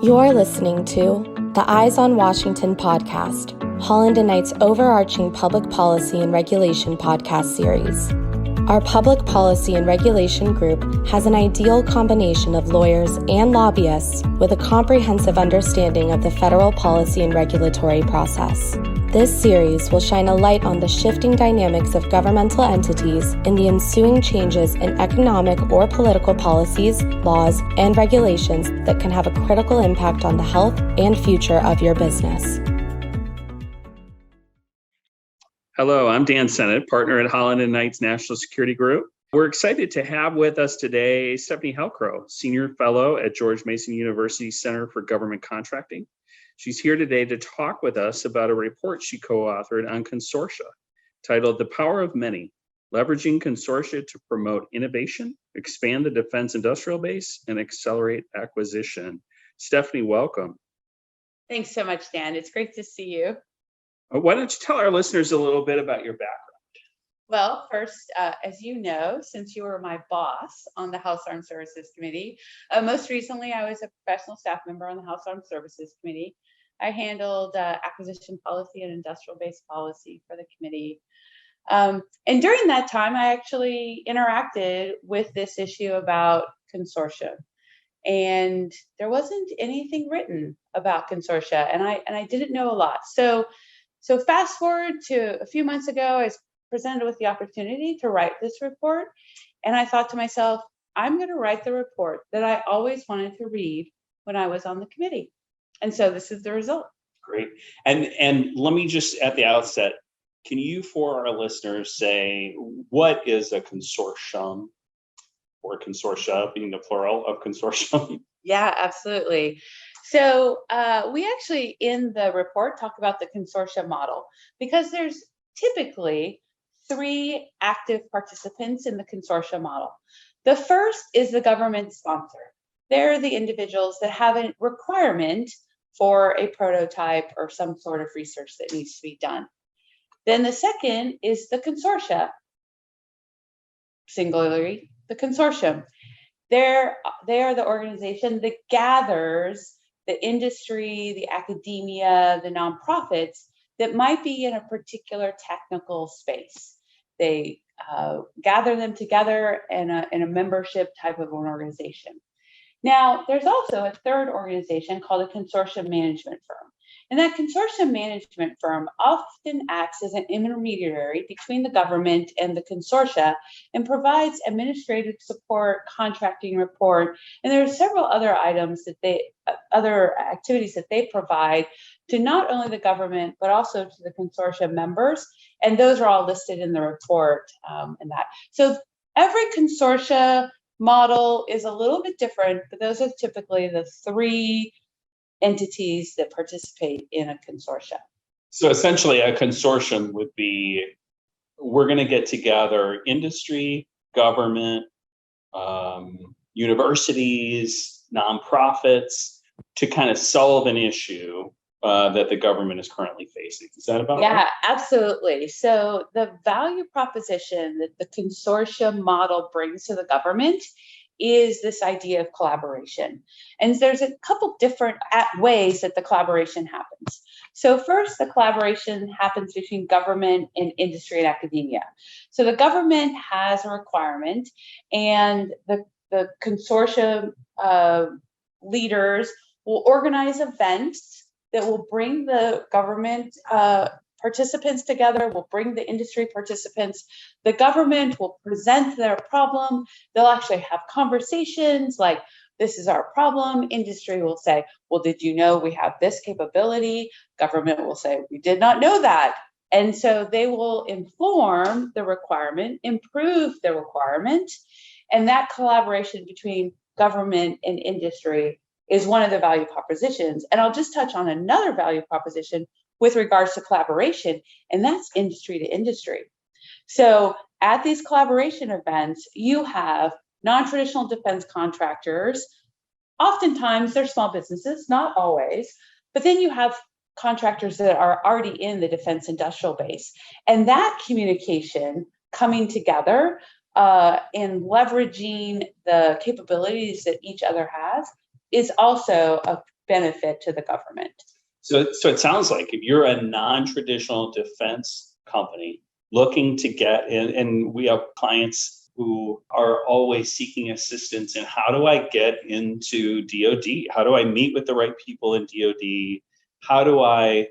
You're listening to the Eyes on Washington podcast, Holland and Knight's overarching public policy and regulation podcast series. Our public policy and regulation group has an ideal combination of lawyers and lobbyists with a comprehensive understanding of the federal policy and regulatory process. This series will shine a light on the shifting dynamics of governmental entities and the ensuing changes in economic or political policies, laws, and regulations that can have a critical impact on the health and future of your business. Hello, I'm Dan Sennott, partner at Holland and Knight's National Security Group. We're excited to have with us today Stephanie Halcrow, Senior Fellow at George Mason University Center for Government Contracting. She's here today to talk with us about a report she co-authored on Consortia, titled The Power of Many, Leveraging Consortia to Promote Innovation, Expand the Defense Industrial Base, and Accelerate Acquisition. Stephanie, welcome. Thanks so much, Dan. It's great to see you. Why don't you tell our listeners a little bit about your background? Well, first, as you know, since you were my boss on the House Armed Services Committee, most recently I was a professional staff member on the House Armed Services Committee. I handled acquisition policy and industrial base policy for the committee. And during that time, I actually interacted with this issue about consortia. And there wasn't anything written about consortia, and I didn't know a lot. So fast forward to a few months ago, I was presented with the opportunity to write this report. And I thought to myself, I'm going to write the report that I always wanted to read when I was on the committee. And so this is the result. Great. And let me just at the outset, can you, for our listeners, say what is a consortium, or consortia being the plural of consortium? Yeah, absolutely. So we actually, in the report, talk about the consortia model because there's typically 3 active participants in the consortia model. The first is the government sponsor. They're the individuals that have a requirement for a prototype or some sort of research that needs to be done. Then the second is the consortia, singularly, the consortium. They are the organization that gathers the industry, the academia, the nonprofits that might be in a particular technical space. They gather them together in a membership type of an organization. Now, there's also a third organization called a consortium management firm. And that consortium management firm often acts as an intermediary between the government and the consortia and provides administrative support, contracting report, and there are several other items that other activities that they provide to not only the government, but also to the consortia members. And those are all listed in the report and that. So every consortia model is a little bit different, but those are typically the 3 entities that participate in a consortia. So essentially a consortium would be, we're going to get together industry, government, universities, nonprofits to kind of solve an issue that the government is currently facing. Is that about right? Yeah, absolutely. So the value proposition that the consortium model brings to the government is this idea of collaboration. And there's a couple different ways that the collaboration happens. So first, the collaboration happens between government and industry and academia. So the government has a requirement, and the consortium leaders will organize events that will bring the government participants together, will bring the industry participants. The government will present their problem. They'll actually have conversations like, this is our problem. Industry will say, well, did you know we have this capability? Government will say, we did not know that. And so they will inform the requirement, improve the requirement, and that collaboration between government and industry is one of the value propositions. And I'll just touch on another value proposition with regards to collaboration, and that's industry to industry. So at these collaboration events, you have non-traditional defense contractors. Oftentimes they're small businesses, not always, but then you have contractors that are already in the defense industrial base. And that communication coming together and leveraging the capabilities that each other has is also benefit to the government. So it sounds like if you're a non-traditional defense company looking to get in, and we have clients who are always seeking assistance in how do I get into DoD? How do I meet with the right people in DoD? How do I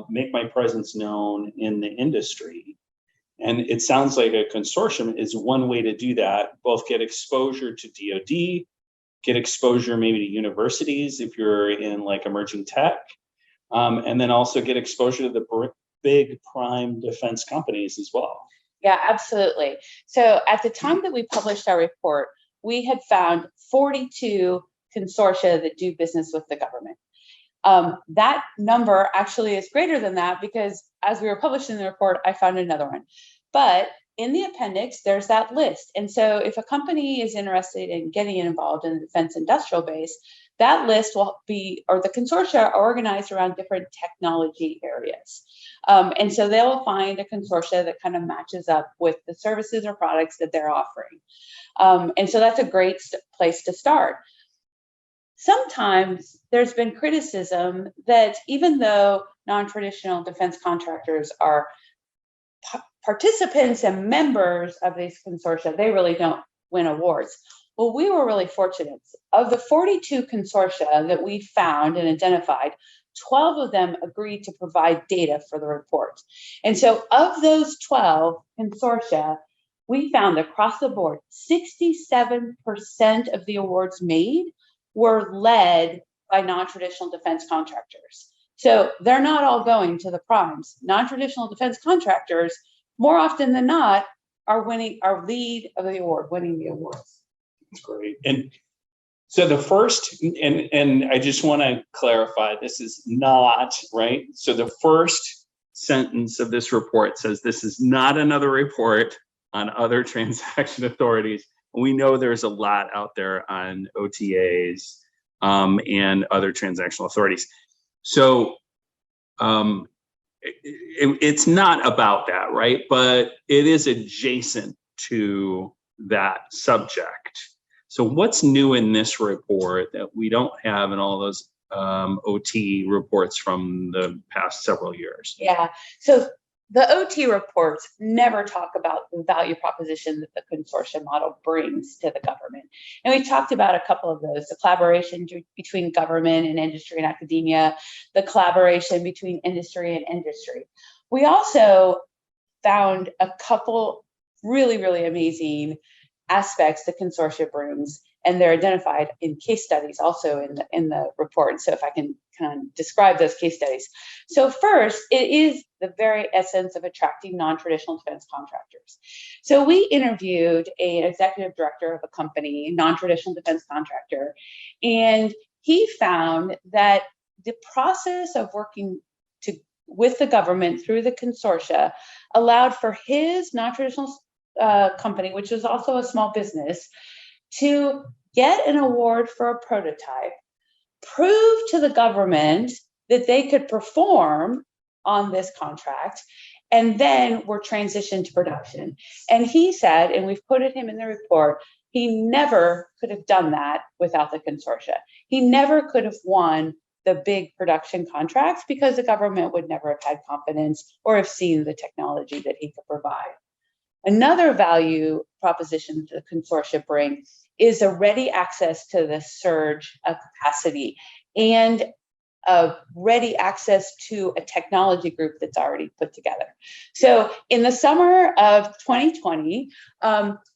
make my presence known in the industry? And it sounds like a consortium is one way to do that, both get exposure to DoD, get exposure maybe to universities if you're in like emerging tech, and then also get exposure to the big prime defense companies as well. Yeah, absolutely. So at the time that we published our report, we had found 42 consortia that do business with the government. That number actually is greater than that because as we were publishing the report, I found another one. But in the appendix, there's that list. And so if a company is interested in getting involved in the defense industrial base, that list will be, or the consortia are organized around different technology areas. And so they'll find a consortia that kind of matches up with the services or products that they're offering. And so that's a great place to start. Sometimes there's been criticism that even though non-traditional defense contractors are participants and members of these consortia, they really don't win awards. Well, we were really fortunate. Of the 42 consortia that we found and identified, 12 of them agreed to provide data for the report. And so of those 12 consortia, we found across the board, 67% of the awards made were led by non-traditional defense contractors. So they're not all going to the primes. Non-traditional defense contractors, more often than not, are lead of the award, winning the awards. That's great. And so the first, and I just want to clarify, this is not, right? So the first sentence of this report says this is not another report on other transaction authorities. We know there's a lot out there on OTAs and other transactional authorities. So it's not about that, right? But it is adjacent to that subject. So what's new in this report that we don't have in all those OT reports from the past several years? Yeah, so the OT reports never talk about the value proposition that the consortium model brings to the government. And we talked about a couple of those, the collaboration between government and industry and academia, the collaboration between industry and industry. We also found a couple really, really amazing aspects the consortia brings, and they're identified in case studies also in the report. So if I can kind of describe those case studies. So first, it is the very essence of attracting non-traditional defense contractors. So we interviewed an executive director of a company, non-traditional defense contractor, and he found that the process of working with the government through the consortia allowed for his non-traditional company, which is also a small business, to get an award for a prototype, prove to the government that they could perform on this contract, and then were transitioned to production. And he said, and we've put him in the report, he never could have done that without the consortia. He never could have won the big production contracts because the government would never have had confidence or have seen the technology that he could provide. Another value proposition that the consortia bring is a ready access to the surge of capacity and ready access to a technology group that's already put together. So in the summer of 2020,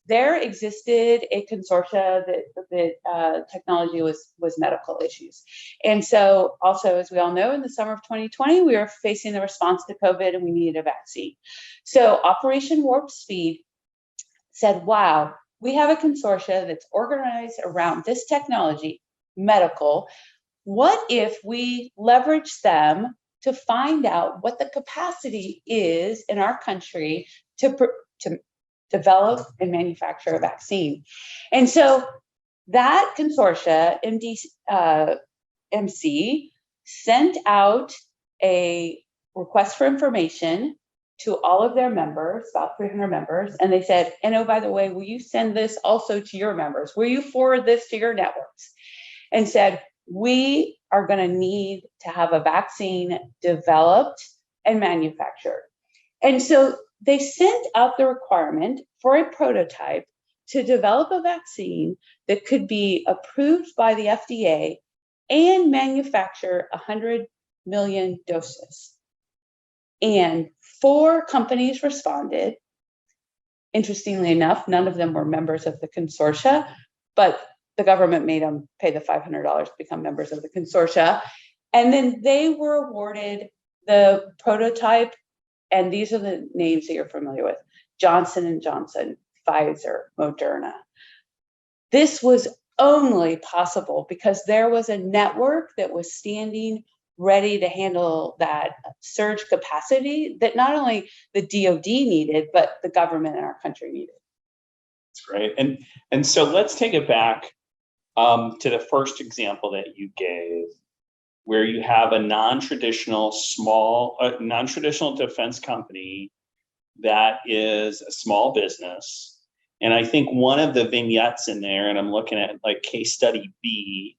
there existed a consortia that technology was medical issues. And so also, as we all know, in the summer of 2020, we were facing the response to COVID and we needed a vaccine. So Operation Warp Speed said, wow, we have a consortia that's organized around this technology, medical. What if we leverage them to find out what the capacity is in our country to develop and manufacture a vaccine? And so that consortia, MC, sent out a request for information to all of their members, about 300 members, and they said, and oh, by the way, will you send this also to your members? Will you forward this to your networks? And said, we are going to need to have a vaccine developed and manufactured. And so they sent out the requirement for a prototype to develop a vaccine that could be approved by the FDA and manufacture 100 million doses. And 4 companies responded. Interestingly enough, none of them were members of the consortia, but the government made them pay the $500 to become members of the consortia. And then they were awarded the prototype, and these are the names that you're familiar with: Johnson & Johnson, Pfizer, Moderna. This was only possible because there was a network that was standing ready to handle that surge capacity that not only the DoD needed, but the government in our country needed. That's great. And so let's take it back to the first example that you gave, where you have a non-traditional defense company that is a small business. And I think one of the vignettes in there, and I'm looking at like case study B,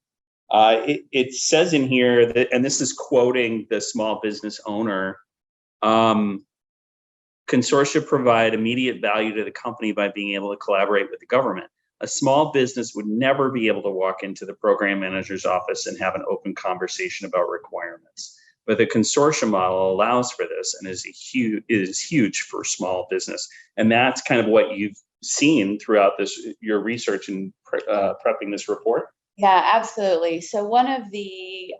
it says in here that, and this is quoting the small business owner, consortia provide immediate value to the company by being able to collaborate with the government. A small business would never be able to walk into the program manager's office and have an open conversation about requirements. But the consortia model allows for this and is huge for small business. And that's kind of what you've seen throughout your research and prepping this report. Yeah, absolutely. So one of the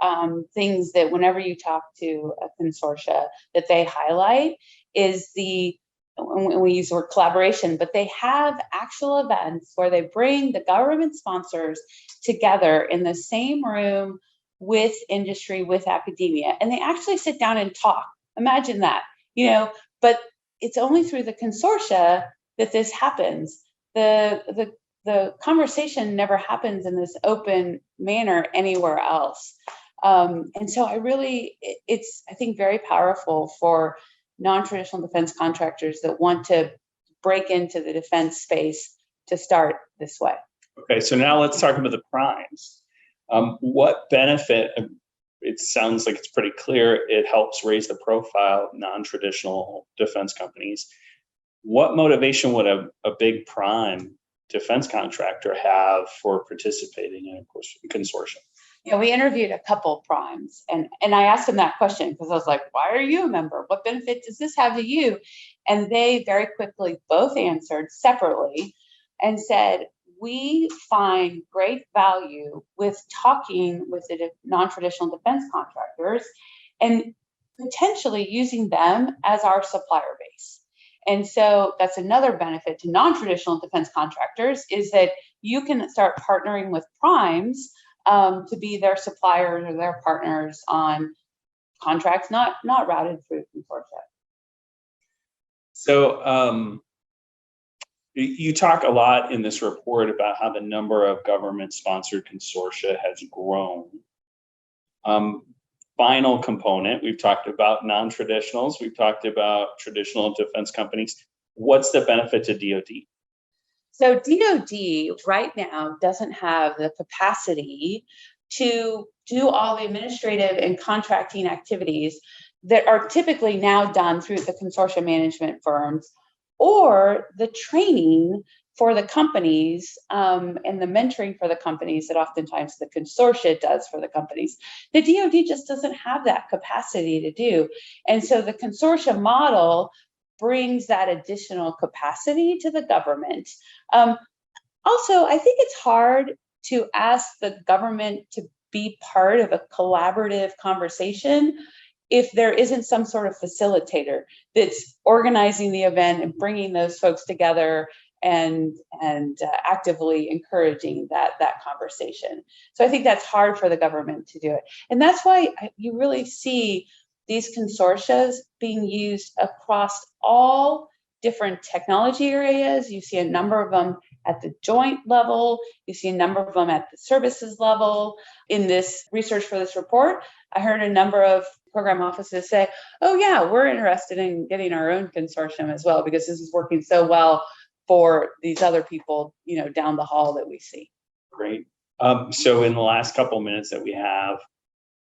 things that whenever you talk to a consortia that they highlight is we use the word collaboration, but they have actual events where they bring the government sponsors together in the same room with industry, with academia, and they actually sit down and talk. Imagine that, but it's only through the consortia that this happens. The conversation never happens in this open manner anywhere else. And so it's, I think, very powerful for non-traditional defense contractors that want to break into the defense space to start this way. Okay, so now let's talk about the primes. What benefit? It sounds like it's pretty clear. It helps raise the profile of non-traditional defense companies. What motivation would a big prime defense contractor have for participating in a consortium? We interviewed a couple primes, and I asked them that question because I was like, why are you a member? What benefit does this have to you? And they very quickly both answered separately and said, we find great value with talking with the non-traditional defense contractors and potentially using them as our supplier base. And so that's another benefit to non-traditional defense contractors, is that you can start partnering with primes to be their suppliers or their partners on contracts not routed through consortia. So you talk a lot in this report about how the number of government-sponsored consortia has grown. Final component, we've talked about non-traditionals, we've talked about traditional defense companies. What's the benefit to DoD? So DoD right now doesn't have the capacity to do all the administrative and contracting activities that are typically now done through the consortia management firms, or the training for the companies and the mentoring for the companies that oftentimes the consortia does for the companies. The DoD just doesn't have that capacity to do. And so the consortia model brings that additional capacity to the government. Also, I think it's hard to ask the government to be part of a collaborative conversation if there isn't some sort of facilitator that's organizing the event and bringing those folks together and actively encouraging that conversation. So I think that's hard for the government to do it. And that's why you really see these consortia being used across all different technology areas. You see a number of them at the joint level. You see a number of them at the services level. In this research for this report, I heard a number of program offices say, oh yeah, we're interested in getting our own consortium as well, because this is working so well for these other people, down the hall that we see. Great. So in the last couple of minutes that we have,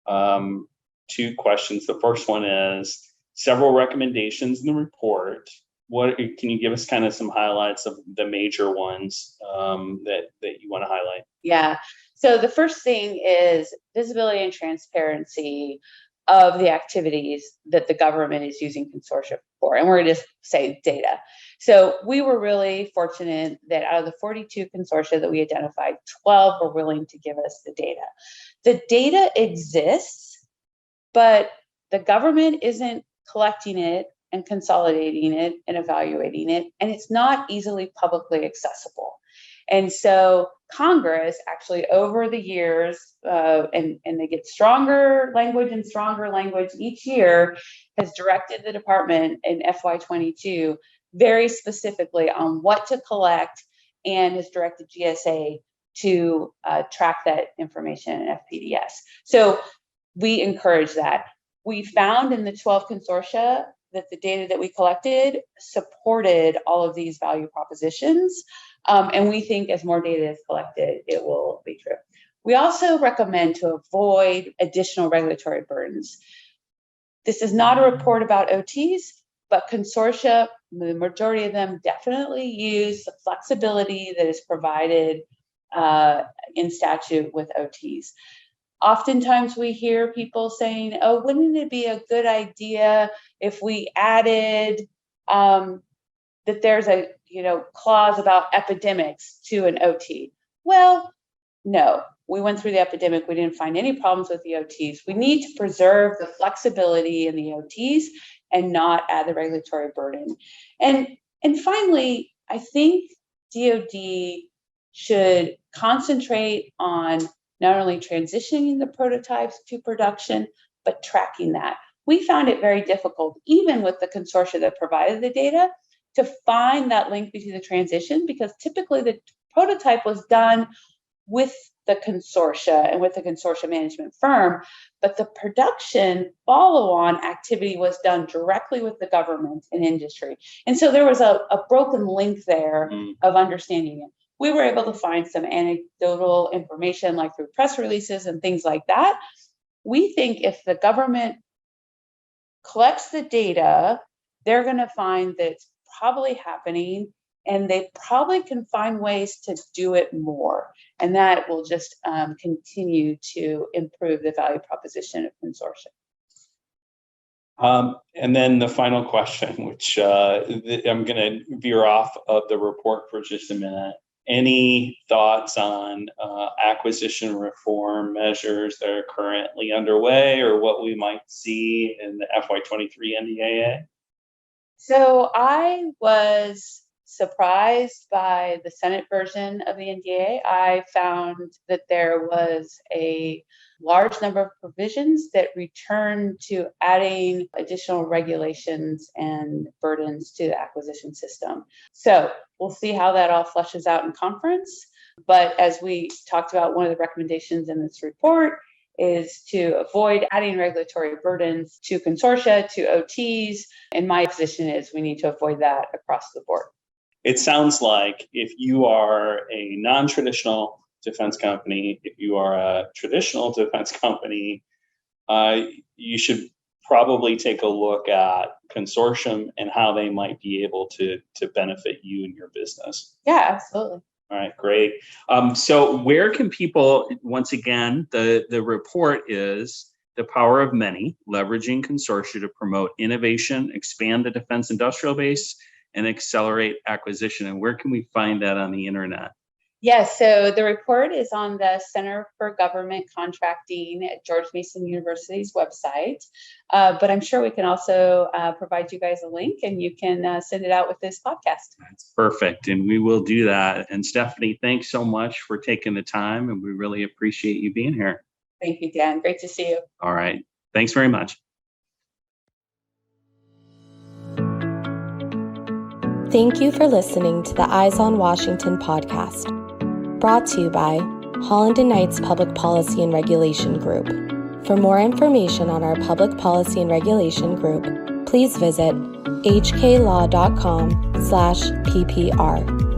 Two questions. The first one is several recommendations in the report. What can you give us kind of some highlights of the major ones that you want to highlight? Yeah. So the first thing is visibility and transparency of the activities that the government is using Consortia for. And we're going to just say data. So we were really fortunate that out of the 42 consortia that we identified, 12 were willing to give us the data. The data exists, but the government isn't collecting it and consolidating it and evaluating it, and it's not easily publicly accessible. And so Congress actually over the years, and they get stronger language each year, has directed the department in FY22 very specifically on what to collect and has directed GSA to track that information in FPDS. So we encourage that. We found in the 12 consortia that the data that we collected supported all of these value propositions. And we think as more data is collected, it will be true. We also recommend to avoid additional regulatory burdens. This is not a report about OTs, but consortia, the majority of them definitely use the flexibility that is provided in statute with OTs. Oftentimes we hear people saying, oh, wouldn't it be a good idea if we added that there's a clause about epidemics to an OT? Well, no, we went through the epidemic. We didn't find any problems with the OTs. We need to preserve the flexibility in the OTs and not add the regulatory burden. And finally, I think DoD should concentrate on not only transitioning the prototypes to production, but tracking that. We found it very difficult, even with the consortia that provided the data, to find that link between the transition, because typically the prototype was done with the consortia and with the consortia management firm, but the production follow-on activity was done directly with the government and industry. And so there was a broken link there of understanding it. We were able to find some anecdotal information like through press releases and things like that. We think if the government collects the data, they're going to find that it's probably happening, and they probably can find ways to do it more. And that will just continue to improve the value proposition of consortia. And then the final question, which I'm going to veer off of the report for just a minute. Any thoughts on acquisition reform measures that are currently underway or what we might see in the FY23 NDAA? So I was surprised by the Senate version of the NDAA. I found that there was a large number of provisions that return to adding additional regulations and burdens to the acquisition system. So we'll see how that all fleshes out in conference. But as we talked about, one of the recommendations in this report is to avoid adding regulatory burdens to consortia, to OTs. And my position is we need to avoid that across the board. It sounds like if you are a non-traditional defense company, if you are a traditional defense company, you should probably take a look at consortium and how they might be able to benefit you and your business. Yeah, absolutely. All right, great. So where can people, once again, the report is The Power of Many, Leveraging Consortia to Promote Innovation, Expand the Defense Industrial Base, and Accelerate Acquisition. And where can we find that on the internet? Yes, so the report is on the Center for Government Contracting at George Mason University's website, but I'm sure we can also provide you guys a link and you can send it out with this podcast. That's perfect, and we will do that. And Stephanie, thanks so much for taking the time, and we really appreciate you being here. Thank you, Dan. Great to see you. All right, thanks very much. Thank you for listening to the Eyes on Washington podcast, brought to you by Holland & Knight's Public Policy and Regulation Group. For more information on our Public Policy and Regulation Group, please visit hklaw.com/ppr.